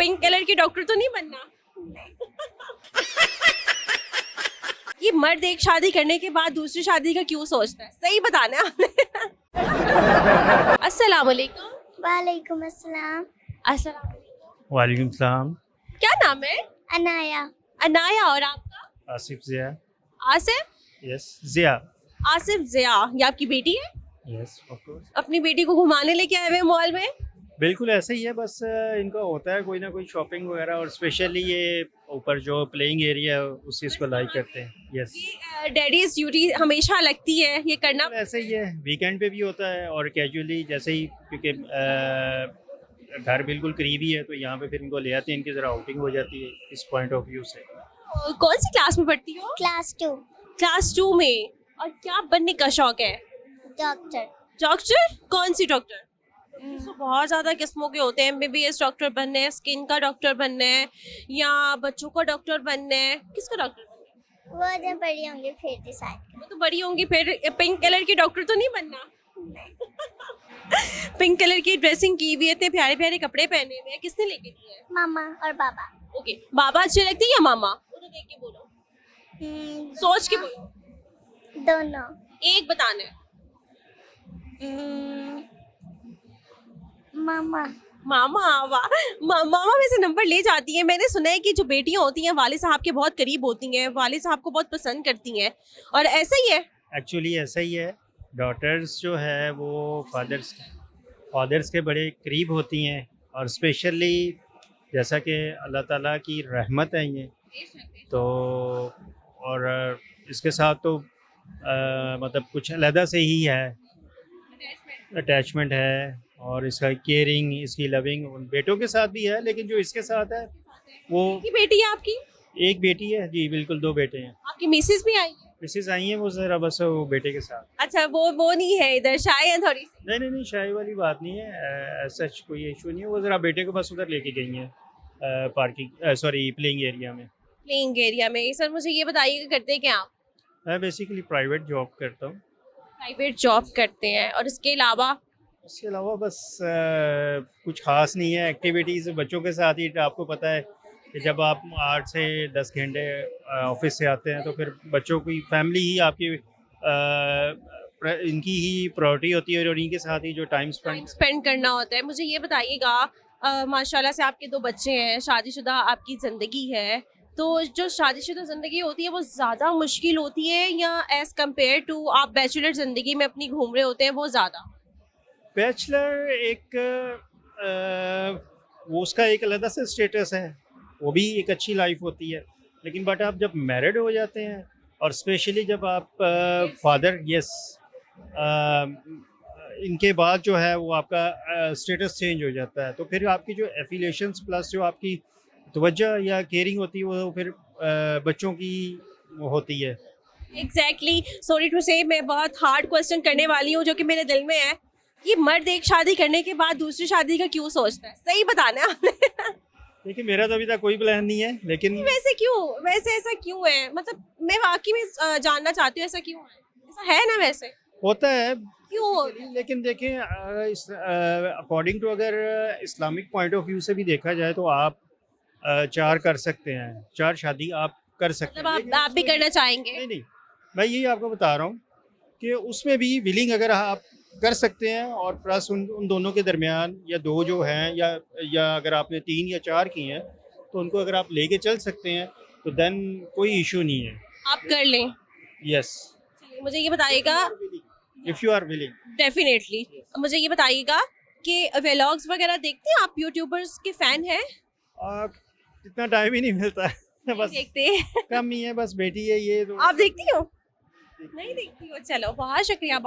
Pink colour के doctor तो नहीं बनना? ये मर्द एक शादी करने के बाद दूसरी शादी का क्यों सोचता है? सही बताना है आपने। अस्सलाम वालेकुम। वालेकुम अस्सलाम। अस्सलाम वालेकुम। वालेकुम सलाम। क्या नाम है? अनाया। अनाया। और आपका? आसिफ जिया। आसिफ? यस जिया। आसिफ जिया, ये आपकी बेटी है? Yes of course. अपनी बेटी को घुमाने लेके आए हुए मॉल में? बिल्कुल ऐसा ही है, बस इनका होता है कोई ना कोई शॉपिंग वगैरह, और स्पेशली ये ऊपर जो प्लेइंग एरिया है उस चीज़ को लाइक करते हैं। यस डैडीज ड्यूटी हमेशा लगती है, ये करना ऐसा ही है, वीकेंड पे भी होता है और कैजुअली जैसे ही, क्योंकि घर बिल्कुल करीब ही है तो यहाँ पे फिर इनको ले आते हैं, इनकी ज़रा आउटिंग हो जाती है इस पॉइंट ऑफ व्यू से। कौन सी क्लास में पढ़ती हो? क्लास 2। क्लास 2 में। और क्या बनने का शौक है? डॉक्टर। डॉक्टर? कौन सी डॉक्टर? तो बहुत ज़्यादा किस्मों के होते हैं। MBBS डॉक्टर बनना है, स्किन का डॉक्टर बनना है, या बच्चों का डॉक्टर बनना है, किसका डॉक्टर बनना है? वो जब बड़ी होंगी फिर डिसाइड। वो तो बड़ी होंगी, फिर पिंक कलर के डॉक्टर तो नहीं बनना? पिंक कलर की ड्रेसिंग की हुई है, इतने प्यारे प्यारे कपड़े पहने हुए हैं, किसने लेके दिए हैं? मामा और बाबा। ओके, बाबा अच्छे लगते हैं या मामा? उधर देख के बोलो, सोच के बोलो, दोनों। एक बताना है। मामा। मामा? वाह, मामा वैसे नंबर ले जाती है। मैंने सुना है कि जो बेटियां होती हैं वाले साहब के बहुत करीब होती हैं, वाले साहब को बहुत पसंद करती हैं, और ऐसा ही है? एक्चुअली ऐसा ही है, डॉटर्स जो है वो फादर्स के बड़े करीब होती हैं, और स्पेशली जैसा कि अल्लाह ताला की रहमत है ये, तो और इसके साथ तो मतलब कुछ अलहदा से ही है, अटैचमेंट है, और इसका केयरिंग, इसकी लविंग उन बेटों के साथ भी है, लेकिन जो इसके साथ है वो की बेटी है आपकी? एक बेटी है जी, बिल्कुल 2 बेटे हैं। आपकी मिसेज भी आई है? मिसेस आई हैं, वो ज़रा बस वो बेटे के साथ। अच्छा, वो नहीं है इधर, शाय है थोड़ी सी? नहीं, शाही वाली बात नहीं है, सच कोई इशू नहीं है, वो ज़रा बेटे को बस उधर लेके गई हैं पार्किंग, सॉरी प्लेइंग एरिया में। प्लेइंग एरिया में? सर मुझे ये बताइए, करते क्या आप? मैं बेसिकली प्राइवेट जॉब करता हूँ। प्राइवेट जॉब करते हैं, और इसके अलावा? उसके अलावा बस कुछ ख़ास नहीं है, एक्टिविटीज़ बच्चों के साथ ही। आपको पता है कि जब आप 8 से 10 घंटे ऑफिस से आते हैं तो फिर बच्चों की फैमिली ही आपकी इनकी ही प्रायोरिटी होती है, और इन्हीं के साथ ही जो टाइम स्पेंड करना होता है। मुझे ये बताइएगा, माशाल्लाह से आपके 2 बच्चे हैं, शादीशुदा आपकी ज़िंदगी है, तो जो शादीशुदा ज़िंदगी होती है वो ज़्यादा मुश्किल होती है, या एज़ कम्पेयर टू आप बैचलर ज़िंदगी में अपनी घूम रहे होते हैं वो ज़्यादा? बैचलर एक वो उसका एक अलग से स्टेटस है, वो भी एक अच्छी लाइफ होती है, लेकिन बट आप जब मैरिड हो जाते हैं, और स्पेशली जब आप फादर, यस, इनके बाद जो है वो आपका स्टेटस चेंज हो जाता है, तो फिर आपकी जो एफिलिएशंस प्लस जो आपकी तवज्जो या केयरिंग होती है वो फिर बच्चों की होती है। एग्जैक्टली, सॉरी टू से मैं बहुत हार्ड क्वेश्चन करने वाली हूँ जो कि मेरे दिल में है। ये मर्द एक शादी करने के बाद दूसरी शादी का क्यों सोचता है? सही बताना है आपने। देखिए, मेरा तो अभी तक कोई प्लान नहीं है, लेकिन वैसे क्यों? वैसे ऐसा क्यों है? मतलब मैं वाकई में जानना चाहती हूँ, ऐसा क्यों है? ऐसा है ना? वैसे होता है क्यों होता है? लेकिन देखें, अकॉर्डिंग टू अगर इस्लामिक पॉइंट ऑफ व्यू से भी देखा जाए तो आप 4 कर सकते हैं, 4 शादी आप कर सकते मतलब हैं। आप भी करना चाहेंगे? नहीं, मैं यही आपको बता रहा हूँ कि उसमें भी विलिंग अगर आप कर सकते हैं, और प्लस उन दोनों के दरमियान, या 2 जो हैं, या अगर आपने 3 या 4 की हैं तो उनको अगर आप लेके चल सकते हैं तो देन कोई इशू नहीं है, आप कर लें। यस, मुझे ये बताइएगा, if you are willing. Definitely. मुझे ये बताइएगा कि व्लॉग्स वगैरह देखते हैं आप? यूट्यूबर्स के फैन हैं? इतना टाइम ही नहीं मिलता है, बस देखते कम ही है, बस बेटी है ये तो। आप देखती हो? नहीं देखती हो? चलो, बहुत शुक्रिया।